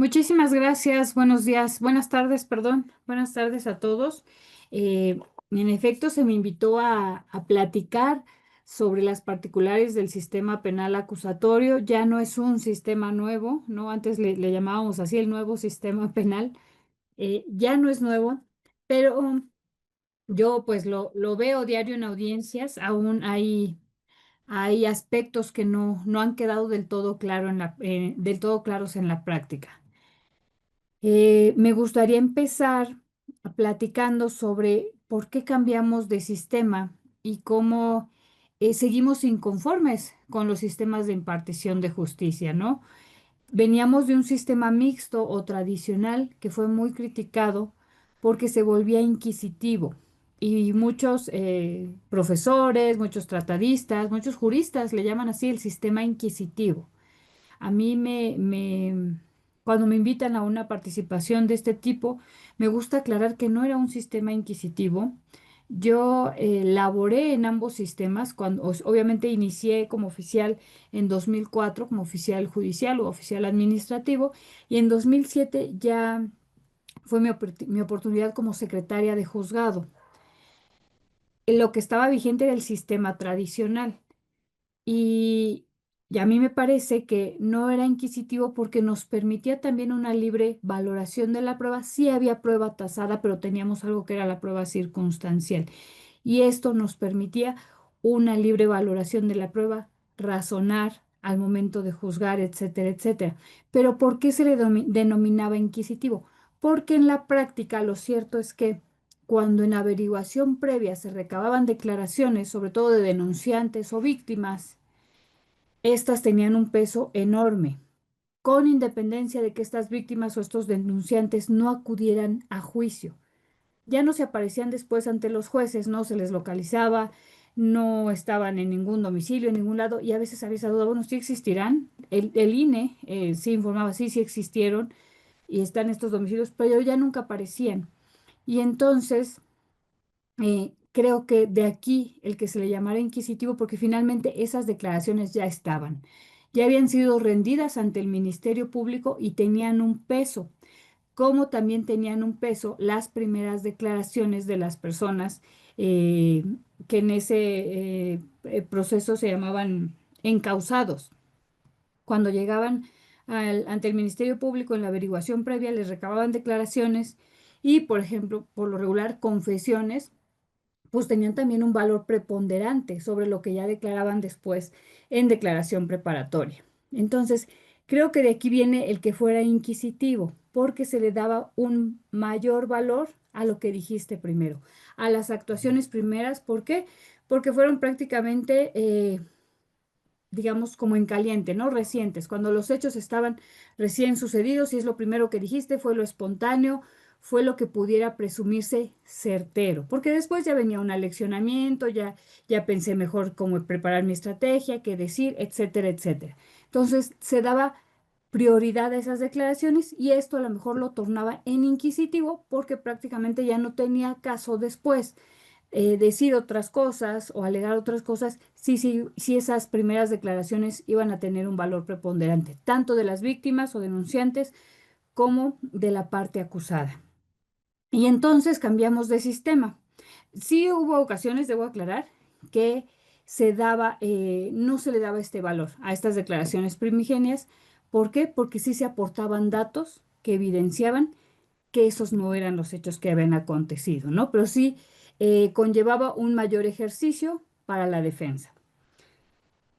Muchísimas gracias. Buenos días, buenas tardes, perdón. Buenas tardes a todos. Eh, en efecto, se me invitó a platicar sobre las particulares del sistema penal acusatorio. Ya no es un sistema nuevo, ¿no? Antes le llamábamos así el nuevo sistema penal. Ya no es nuevo, pero yo pues lo veo diario en audiencias. Aún hay aspectos que no han quedado del todo del todo claros en la práctica. Me gustaría empezar platicando sobre por qué cambiamos de sistema y cómo seguimos inconformes con los sistemas de impartición de justicia, ¿no? Veníamos de un sistema mixto o tradicional que fue muy criticado porque se volvía inquisitivo y muchos profesores, muchos tratadistas, muchos juristas le llaman así el sistema inquisitivo. A mí cuando me invitan a una participación de este tipo, me gusta aclarar que no era un sistema inquisitivo. Yo laboré en ambos sistemas, obviamente inicié como oficial en 2004 como oficial judicial o oficial administrativo, y en 2007 ya fue mi oportunidad como secretaria de juzgado. Lo que estaba vigente era el sistema tradicional. Y, y a mí me parece que no era inquisitivo porque nos permitía también una libre valoración de la prueba. Sí había prueba tasada, pero teníamos algo que era la prueba circunstancial. Y esto nos permitía una libre valoración de la prueba, razonar al momento de juzgar, etcétera, etcétera. Pero ¿por qué se le denominaba inquisitivo? Porque en la práctica lo cierto es que cuando en averiguación previa se recababan declaraciones, sobre todo de denunciantes o víctimas, estas tenían un peso enorme, con independencia de que estas víctimas o estos denunciantes no acudieran a juicio. Ya no se aparecían después ante los jueces, no se les localizaba, no estaban en ningún domicilio, en ningún lado, y a veces había esa duda, bueno, sí existirán. El INE sí informaba, sí, sí existieron y están estos domicilios, pero ya nunca aparecían. Y entonces creo que de aquí el que se le llamara inquisitivo, porque finalmente esas declaraciones ya estaban, ya habían sido rendidas ante el Ministerio Público y tenían un peso, como también tenían un peso las primeras declaraciones de las personas eh, que en ese proceso se llamaban encausados. Cuando llegaban ante el Ministerio Público en la averiguación previa, les recababan declaraciones y, por ejemplo, por lo regular, confesiones pues tenían también un valor preponderante sobre lo que ya declaraban después en declaración preparatoria. Entonces, creo que de aquí viene el que fuera inquisitivo, porque se le daba un mayor valor a lo que dijiste primero, a las actuaciones primeras. ¿Por qué? Porque fueron prácticamente, digamos, como en caliente, ¿no? Recientes, cuando los hechos estaban recién sucedidos y es lo primero que dijiste, fue lo espontáneo, fue lo que pudiera presumirse certero, porque después ya venía un aleccionamiento, ya pensé mejor cómo preparar mi estrategia, qué decir, etcétera, etcétera. Entonces se daba prioridad a esas declaraciones y esto a lo mejor lo tornaba en inquisitivo porque prácticamente ya no tenía caso después decir otras cosas o alegar otras cosas, sí esas primeras declaraciones iban a tener un valor preponderante, tanto de las víctimas o denunciantes como de la parte acusada. Y entonces cambiamos de sistema. Sí hubo ocasiones, debo aclarar, que no se le daba este valor a estas declaraciones primigenias. ¿Por qué? Porque sí se aportaban datos que evidenciaban que esos no eran los hechos que habían acontecido, ¿no? Pero sí conllevaba un mayor ejercicio para la defensa.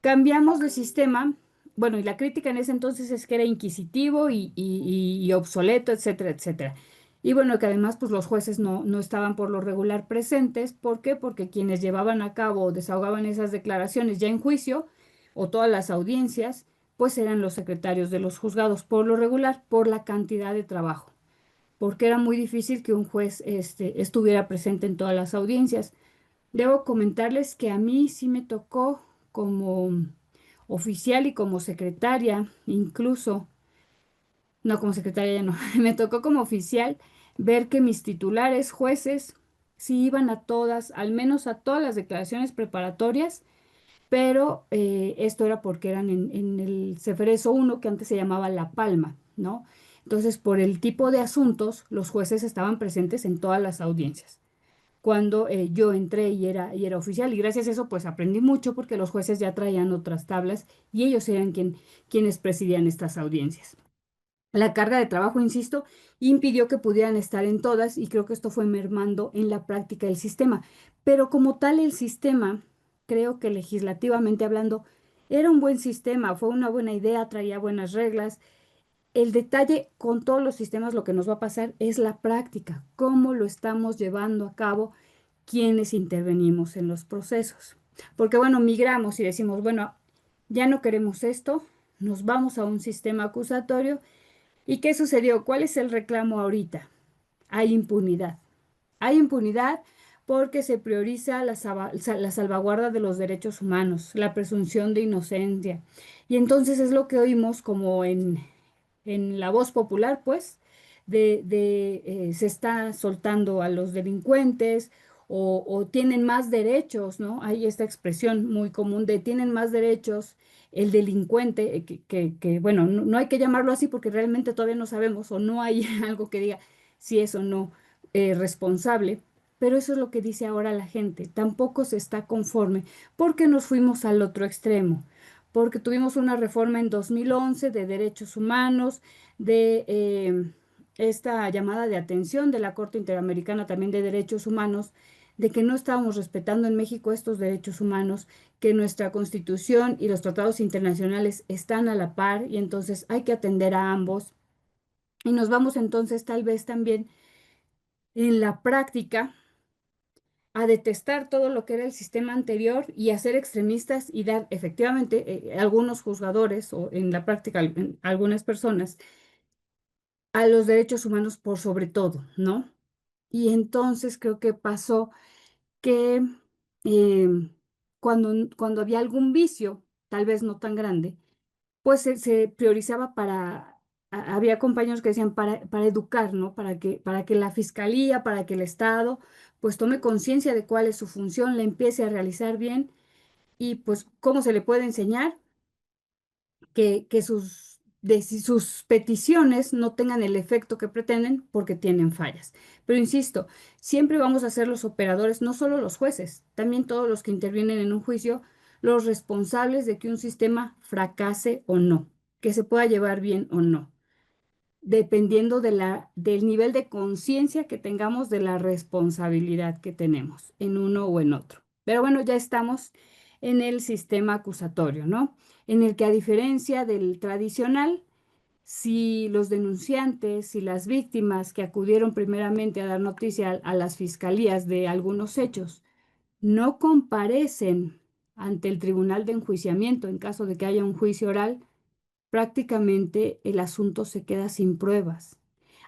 Cambiamos de sistema, bueno, y la crítica en ese entonces es que era inquisitivo y obsoleto, etcétera, etcétera. Y bueno, que además pues los jueces no estaban por lo regular presentes. ¿Por qué? Porque quienes llevaban a cabo o desahogaban esas declaraciones ya en juicio o todas las audiencias, pues eran los secretarios de los juzgados por lo regular, por la cantidad de trabajo porque era muy difícil que un juez estuviera presente en todas las audiencias. Debo comentarles que a mí sí me tocó como oficial y como secretaria, incluso, no como secretaria ya no, me tocó como oficial ver que mis titulares jueces sí iban a todas, al menos a todas las declaraciones preparatorias, pero esto era porque eran en el Ceferezo 1, que antes se llamaba La Palma, ¿no? Entonces, por el tipo de asuntos, los jueces estaban presentes en todas las audiencias. Cuando yo entré y era oficial, y gracias a eso pues aprendí mucho porque los jueces ya traían otras tablas y ellos eran quienes presidían estas audiencias. La carga de trabajo, insisto, impidió que pudieran estar en todas y creo que esto fue mermando en la práctica del sistema. Pero como tal, el sistema, creo que legislativamente hablando, era un buen sistema, fue una buena idea, traía buenas reglas. El detalle con todos los sistemas, lo que nos va a pasar es la práctica, cómo lo estamos llevando a cabo, quienes intervenimos en los procesos. Porque bueno, migramos y decimos, bueno, ya no queremos esto, nos vamos a un sistema acusatorio. ¿Y qué sucedió? ¿Cuál es el reclamo ahorita? Hay impunidad. Hay impunidad porque se prioriza la salvaguarda de los derechos humanos, la presunción de inocencia. Y entonces es lo que oímos como en la voz popular, pues, se está soltando a los delincuentes o tienen más derechos, ¿no? Hay esta expresión muy común de tienen más derechos el delincuente, bueno, no hay que llamarlo así porque realmente todavía no sabemos o no hay algo que diga si es o no responsable, pero eso es lo que dice ahora la gente. Tampoco se está conforme porque nos fuimos al otro extremo, porque tuvimos una reforma en 2011 de derechos humanos, de esta llamada de atención de la Corte Interamericana también de Derechos Humanos, de que no estábamos respetando en México estos derechos humanos, que nuestra Constitución y los tratados internacionales están a la par y entonces hay que atender a ambos. Y nos vamos entonces tal vez también en la práctica a detestar todo lo que era el sistema anterior y a ser extremistas y dar efectivamente algunos juzgadores o en la práctica algunas personas a los derechos humanos por sobre todo, ¿no? Y entonces creo que pasó que eh, cuando había algún vicio, tal vez no tan grande, pues se priorizaba había compañeros que decían para educar, ¿no? Para que la fiscalía, para que el Estado, pues tome conciencia de cuál es su función, la empiece a realizar bien y pues cómo se le puede enseñar que sus peticiones no tengan el efecto que pretenden porque tienen fallas. Pero insisto, siempre vamos a ser los operadores, no solo los jueces, también todos los que intervienen en un juicio, los responsables de que un sistema fracase o no, que se pueda llevar bien o no, dependiendo del nivel de conciencia que tengamos de la responsabilidad que tenemos en uno o en otro. Pero bueno, ya estamos en el sistema acusatorio, ¿no? En el que a diferencia del tradicional, si los denunciantes, si las víctimas que acudieron primeramente a dar noticia a las fiscalías de algunos hechos no comparecen ante el tribunal de enjuiciamiento en caso de que haya un juicio oral, prácticamente el asunto se queda sin pruebas.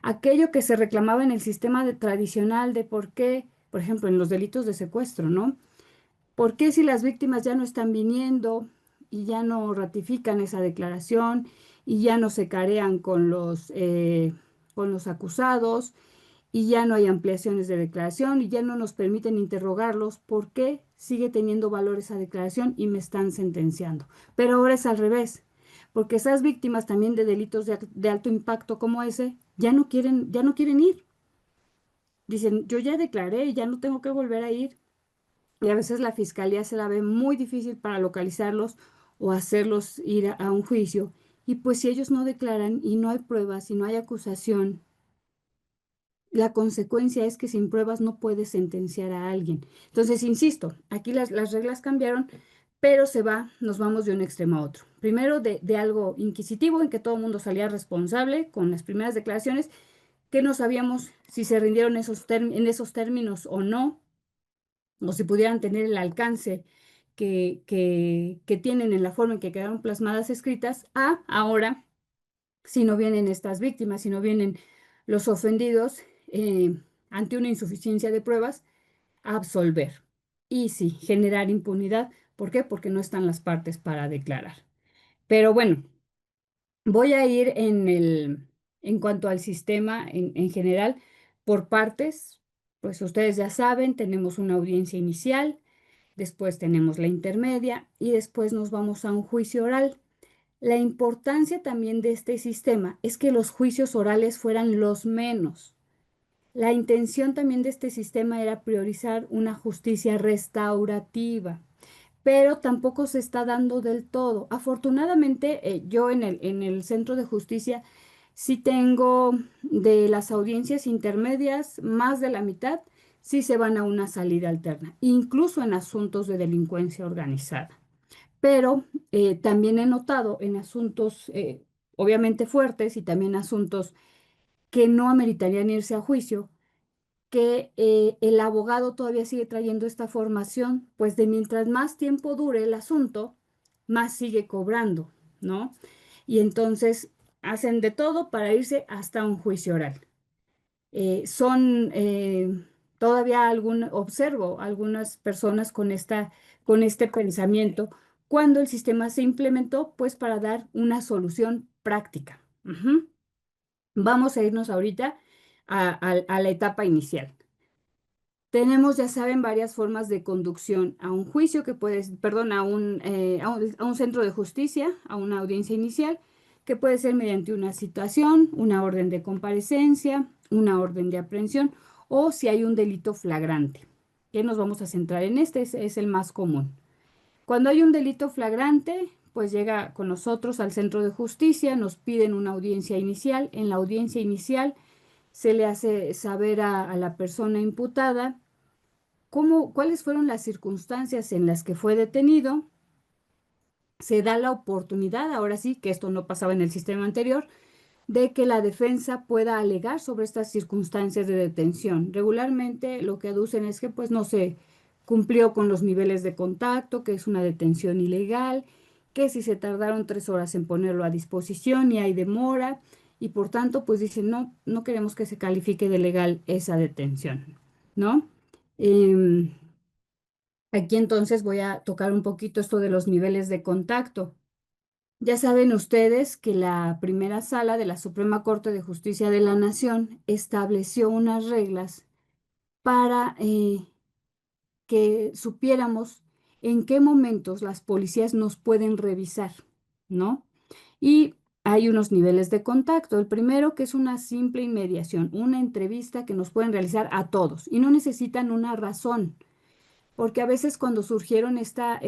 Aquello que se reclamaba en el sistema tradicional de por qué, por ejemplo, en los delitos de secuestro, ¿no? ¿Por qué si las víctimas ya no están viniendo y ya no ratifican esa declaración y ya no se carean con los acusados y ya no hay ampliaciones de declaración y ya no nos permiten interrogarlos? ¿Por qué sigue teniendo valor esa declaración y me están sentenciando? Pero ahora es al revés, porque esas víctimas también de delitos de alto impacto como ese ya no quieren ir. Dicen, yo ya declaré y ya no tengo que volver a ir. Y a veces la fiscalía se la ve muy difícil para localizarlos o hacerlos ir a un juicio. Y pues si ellos no declaran y no hay pruebas y no hay acusación, la consecuencia es que sin pruebas no puedes sentenciar a alguien. Entonces, insisto, aquí las reglas cambiaron, pero nos vamos de un extremo a otro. Primero de algo inquisitivo en que todo el mundo salía responsable con las primeras declaraciones, que no sabíamos si se rindieron en esos términos o no, o si pudieran tener el alcance que tienen en la forma en que quedaron plasmadas escritas, a ahora, si no vienen estas víctimas, si no vienen los ofendidos ante una insuficiencia de pruebas, absolver. Y sí, generar impunidad. ¿Por qué? Porque no están las partes para declarar. Pero bueno, voy a ir en cuanto al sistema en general por partes. Pues ustedes ya saben, tenemos una audiencia inicial, después tenemos la intermedia y después nos vamos a un juicio oral. La importancia también de este sistema es que los juicios orales fueran los menos. La intención también de este sistema era priorizar una justicia restaurativa, pero tampoco se está dando del todo. Afortunadamente, yo en el centro de justicia sí tengo de las audiencias intermedias, más de la mitad sí se van a una salida alterna, incluso en asuntos de delincuencia organizada. Pero también he notado en asuntos obviamente fuertes y también asuntos que no ameritarían irse a juicio, que el abogado todavía sigue trayendo esta formación, pues de mientras más tiempo dure el asunto, más sigue cobrando, ¿no? Y entonces hacen de todo para irse hasta un juicio oral. Son todavía observo algunas personas con este pensamiento cuando el sistema se implementó, pues para dar una solución práctica. Ujú. Vamos a irnos ahorita a la etapa inicial. Tenemos, ya saben, varias formas de conducción a un juicio que puede, perdón, a un centro de justicia, a una audiencia inicial, que puede ser mediante una citación, una orden de comparecencia, una orden de aprehensión o si hay un delito flagrante. Que nos vamos a centrar en este, es el más común. Cuando hay un delito flagrante, pues llega con nosotros al centro de justicia, nos piden una audiencia inicial. En la audiencia inicial se le hace saber a la persona imputada cuáles fueron las circunstancias en las que fue detenido. Se da la oportunidad, ahora sí, que esto no pasaba en el sistema anterior, de que la defensa pueda alegar sobre estas circunstancias de detención. Regularmente lo que aducen es que pues no se cumplió con los niveles de contacto, que es una detención ilegal, que si se tardaron 3 horas en ponerlo a disposición y hay demora, y por tanto pues dicen no, no queremos que se califique de legal esa detención, ¿no? Em, Aquí entonces voy a tocar un poquito esto de los niveles de contacto. Ya saben ustedes que la primera sala de la Suprema Corte de Justicia de la Nación estableció unas reglas para que supiéramos en qué momentos las policías nos pueden revisar, ¿no? Y hay unos niveles de contacto. El primero, que es una simple inmediación, una entrevista que nos pueden realizar a todos y no necesitan una razón porque a veces cuando surgieron esta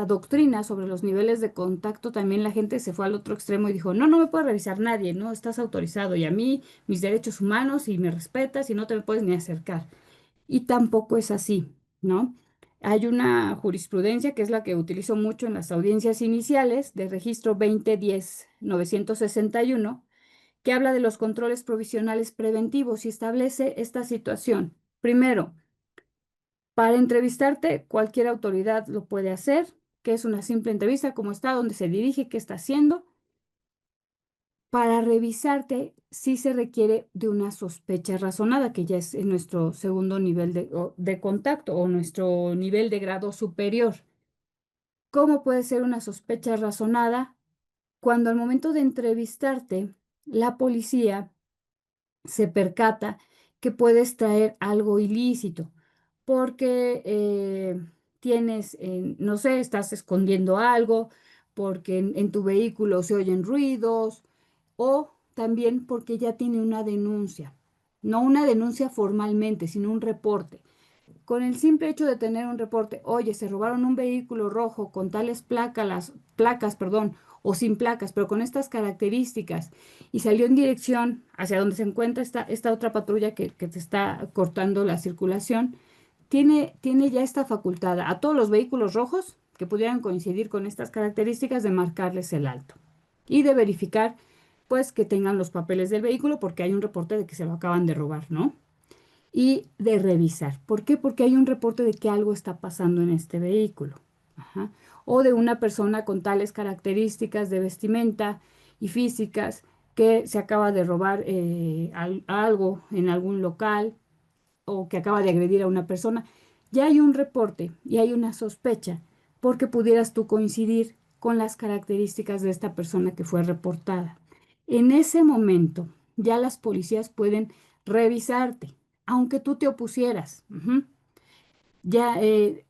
doctrina sobre los niveles de contacto, también la gente se fue al otro extremo y dijo, no, no me puede revisar nadie, no, estás autorizado y a mí, mis derechos humanos y me respetas y no te me puedes ni acercar. Y tampoco es así, ¿no? Hay una jurisprudencia que es la que utilizo mucho en las audiencias iniciales de registro 2010-961, que habla de los controles provisionales preventivos y establece esta situación. Primero, para entrevistarte, cualquier autoridad lo puede hacer, que es una simple entrevista, cómo está, dónde se dirige, qué está haciendo. Para revisarte, sí se requiere de una sospecha razonada, que ya es en nuestro segundo nivel de contacto o nuestro nivel de grado superior. ¿Cómo puede ser una sospecha razonada? Cuando al momento de entrevistarte, la policía se percata que puedes traer algo ilícito, porque tienes, no sé, estás escondiendo algo, porque en tu vehículo se oyen ruidos, o también porque ya tiene una denuncia, no una denuncia formalmente, sino un reporte. Con el simple hecho de tener un reporte, oye, se robaron un vehículo rojo con tales placas, perdón, o sin placas, pero con estas características, y salió en dirección hacia donde se encuentra esta otra patrulla que te está cortando la circulación, tiene ya esta facultad a todos los vehículos rojos que pudieran coincidir con estas características de marcarles el alto y de verificar, pues, que tengan los papeles del vehículo porque hay un reporte de que se lo acaban de robar, ¿no? Y de revisar. ¿Por qué? Porque hay un reporte de que algo está pasando en este vehículo. Ajá. O de una persona con tales características de vestimenta y físicas que se acaba de robar algo en algún local o que acaba de agredir a una persona. Ya hay un reporte y hay una sospecha porque pudieras tú coincidir con las características de esta persona que fue reportada. En ese momento ya las policías pueden revisarte, aunque tú te opusieras. Ujú. Ya,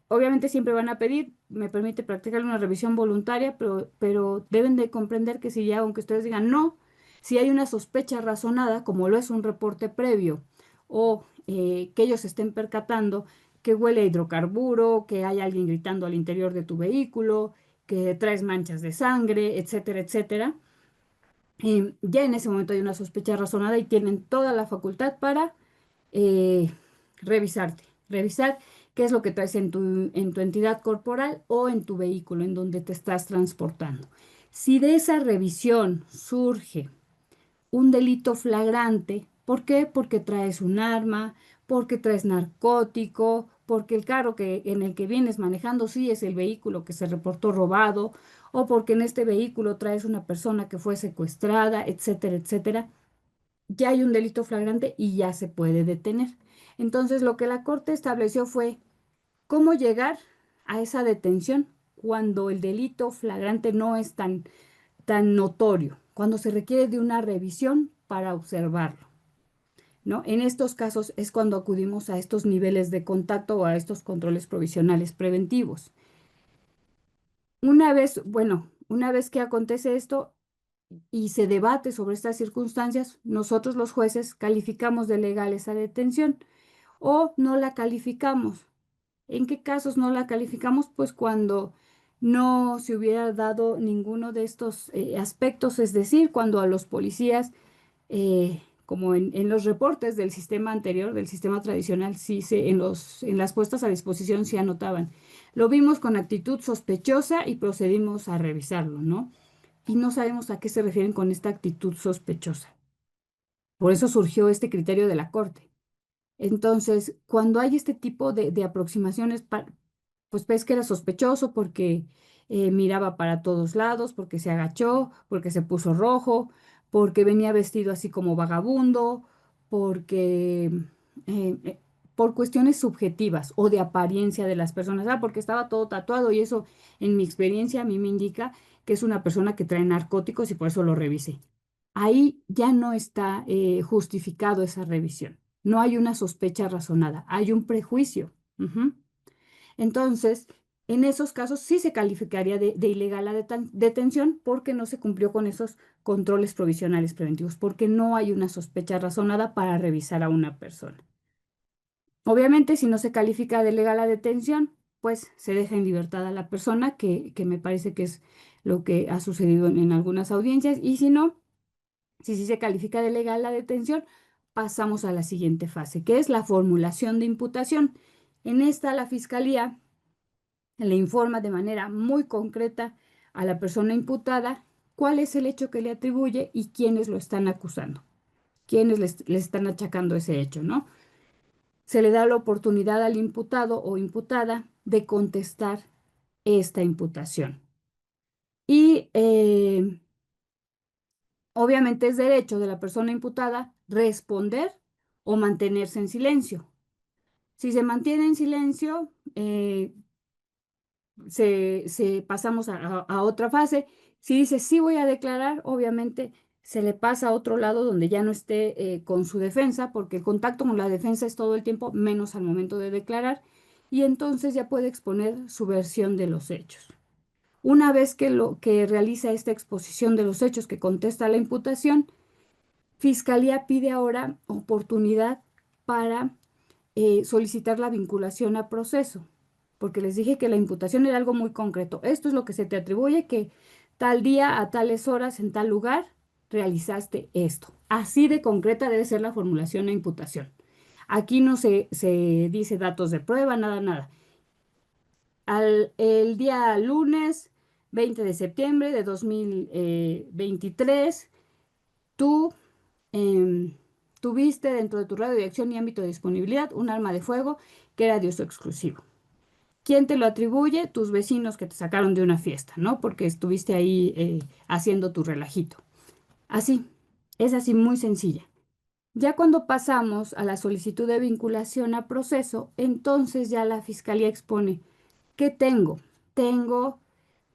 obviamente siempre van a pedir, me permite practicar una revisión voluntaria, pero deben de comprender que si ya, aunque ustedes digan no, si hay una sospecha razonada, como lo es un reporte previo, o que ellos se estén percatando que huele a hidrocarburo, que hay alguien gritando al interior de tu vehículo, que traes manchas de sangre, etcétera, etcétera, ya en ese momento hay una sospecha razonada y tienen toda la facultad para eh, revisar qué es lo que traes en tu entidad corporal o en tu vehículo en donde te estás transportando. Si de esa revisión surge un delito flagrante, ¿por qué? Porque traes un arma, porque traes narcótico, porque el carro en el que vienes manejando sí es el vehículo que se reportó robado, o porque en este vehículo traes una persona que fue secuestrada, etcétera, etcétera, ya hay un delito flagrante y ya se puede detener. Entonces, lo que la Corte estableció fue cómo llegar a esa detención cuando el delito flagrante no es tan notorio, cuando se requiere de una revisión para observarlo, ¿no? En estos casos es cuando acudimos a estos niveles de contacto o a estos controles provisionales preventivos. Una vez que acontece esto, y se debate sobre estas circunstancias, nosotros los jueces calificamos de legal esa detención o no la calificamos. ¿En qué casos no la calificamos? Pues cuando no se hubiera dado ninguno de estos aspectos, es decir, cuando a los policías, como en los reportes del sistema anterior, del sistema tradicional, en las puestas a disposición sí anotaban. Lo vimos con actitud sospechosa y procedimos a revisarlo, ¿no? Y no sabemos a qué se refieren con esta actitud sospechosa. Por eso surgió este criterio de la Corte. Entonces, cuando hay este tipo de aproximaciones, pues ves que era sospechoso porque miraba para todos lados, porque se agachó, porque se puso rojo, porque venía vestido así como vagabundo, porque eh, eh, por cuestiones subjetivas o de apariencia de las personas, porque estaba todo tatuado y eso en mi experiencia a mí me indica que es una persona que trae narcóticos y por eso lo revisé. Ahí ya no está justificado esa revisión. No hay una sospecha razonada, hay un prejuicio. Ujú. Entonces, en esos casos sí se calificaría de ilegal la detención porque no se cumplió con esos controles provisionales preventivos, porque no hay una sospecha razonada para revisar a una persona. Obviamente, si no se califica de legal la detención, pues se deja en libertad a la persona, que me parece que es lo que ha sucedido en algunas audiencias, y si no, si sí se califica de legal la detención, pasamos a la siguiente fase, que es la formulación de imputación. En esta, la Fiscalía le informa de manera muy concreta a la persona imputada cuál es el hecho que le atribuye y quiénes lo están acusando, quiénes le están achacando ese hecho, ¿no? Se le da la oportunidad al imputado o imputada de contestar esta imputación. Y obviamente es derecho de la persona imputada responder o mantenerse en silencio. Si se mantiene en silencio, pasamos a otra fase. Si dice sí voy a declarar, obviamente se le pasa a otro lado donde ya no esté con su defensa, porque el contacto con la defensa es todo el tiempo, menos al momento de declarar, y entonces ya puede exponer su versión de los hechos. Una vez que realiza esta exposición de los hechos, que contesta la imputación, Fiscalía pide ahora oportunidad para solicitar la vinculación a proceso, porque les dije que la imputación era algo muy concreto. Esto es lo que se te atribuye, que tal día, a tales horas, en tal lugar, realizaste esto. Así de concreta debe ser la formulación e imputación. Aquí no se dice datos de prueba, nada, nada. El día lunes 20 de septiembre de 2023, tú tuviste dentro de tu radio de acción y ámbito de disponibilidad un arma de fuego que era de uso exclusivo. ¿Quién te lo atribuye? Tus vecinos que te sacaron de una fiesta, ¿no? Porque estuviste ahí haciendo tu relajito. Así, es así muy sencilla. Ya cuando pasamos a la solicitud de vinculación a proceso, entonces ya la fiscalía expone, ¿qué tengo? Tengo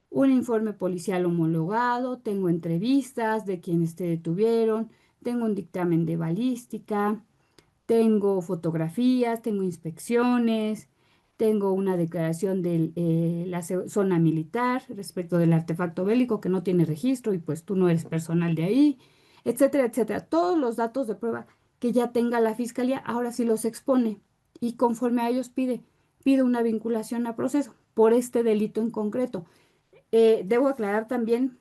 un informe policial homologado, tengo entrevistas de quienes te detuvieron, tengo un dictamen de balística, tengo fotografías, tengo inspecciones, tengo una declaración de la zona militar respecto del artefacto bélico que no tiene registro y pues tú no eres personal de ahí, etcétera, etcétera. Todos los datos de prueba que ya tenga la fiscalía, ahora sí los expone y conforme a ellos pide una vinculación a proceso por este delito en concreto. Debo aclarar también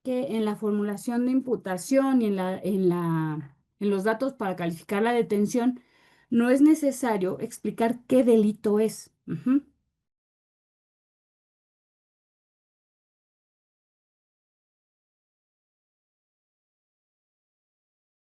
que en la formulación de imputación y en los datos para calificar la detención, no es necesario explicar qué delito es. Ujú.